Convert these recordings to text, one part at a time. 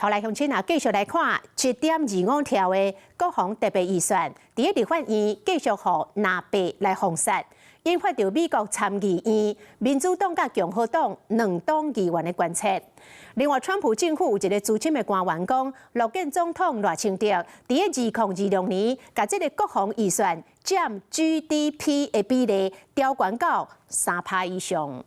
后来乡亲啊，继续来看1.25条的国防特别预算，伫立法院继续互纳白来封杀，引发到美国参议院民主党甲共和党两党议员的关切。另外，川普政府有一个资深的官员讲，陆建总统赖清德伫2026年，甲这个国防预算占 GDP 的比例调悬到3%以上。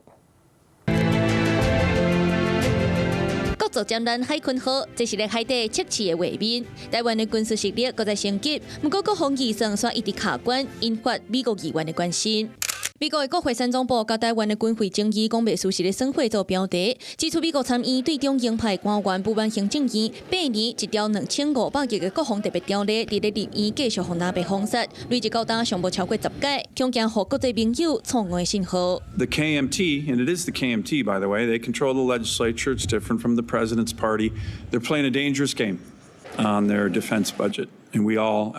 各作战咱海鲲号，这是咧海底测试的画面。台湾的军事实力搁在升级，不过国防预算却一直卡关，引发美国议员的关心。美国的国会山总部甲台湾的军费争议，讲袂输实的省会做标题，指出美国参议对中鹰派官员部分行政院8年一条2500亿的国防特别条例，伫咧立院继续互纳白封杀，累计高达上无超过10届，恐惊互国际盟友错误的信号。 The KMT, and it is the KMT, by the way, they control the legislature. It's different from the president's party. They're playing a dangerous game on their defense budget. And we all,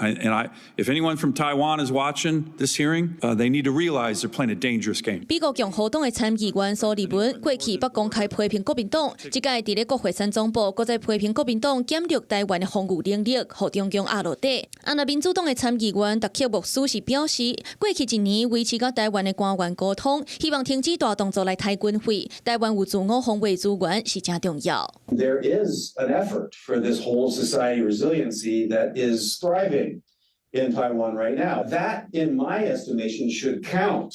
if anyone from Taiwan is watching this hearing, they need to realize they're playing a dangerous game. 美国共和党的参议员苏利文过去不公开批评国民党，这届伫咧国会山总部，搁再批评国民党减弱台湾的防御能力，互中共压落底。那民主党的参议员达克莫斯是表示，过去1年维持甲台湾的官员沟通，希望停止大动作来抬军费，台湾有自我防卫资源是真重要。There is an effort for this whole society resiliency that is thriving in Taiwan right now. That, in my estimation, should count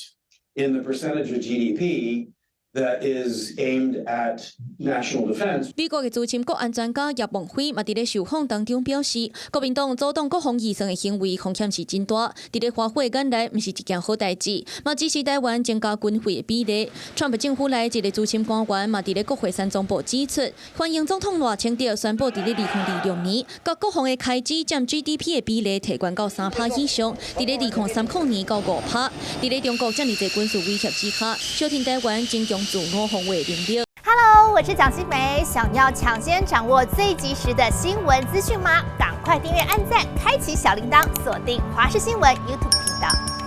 in the percentage of GDP that is aimed at national defense. 美国的资深国安专家叶梦辉嘛，伫咧受访当中表示，国民党阻挡国防预算的行为风险是真大，伫咧花费眼内，毋是一件好代志。嘛，支持台湾增加军费的比例。川普政府内一个资深官员嘛，伫咧国会山总部指出，欢迎总统赖清德宣布伫咧2026年，甲国防的开支占 GDP 的比例提悬到3%以上，伫咧2030年到5%。伫咧中国这么侪军事威胁之下，小听台湾增强自我防卫能力。 Hello， 我是蒋欣梅。想要抢先掌握最及时的新闻资讯吗？赶快订阅、按赞、开启小铃铛，锁定华视新闻 YouTube 频道。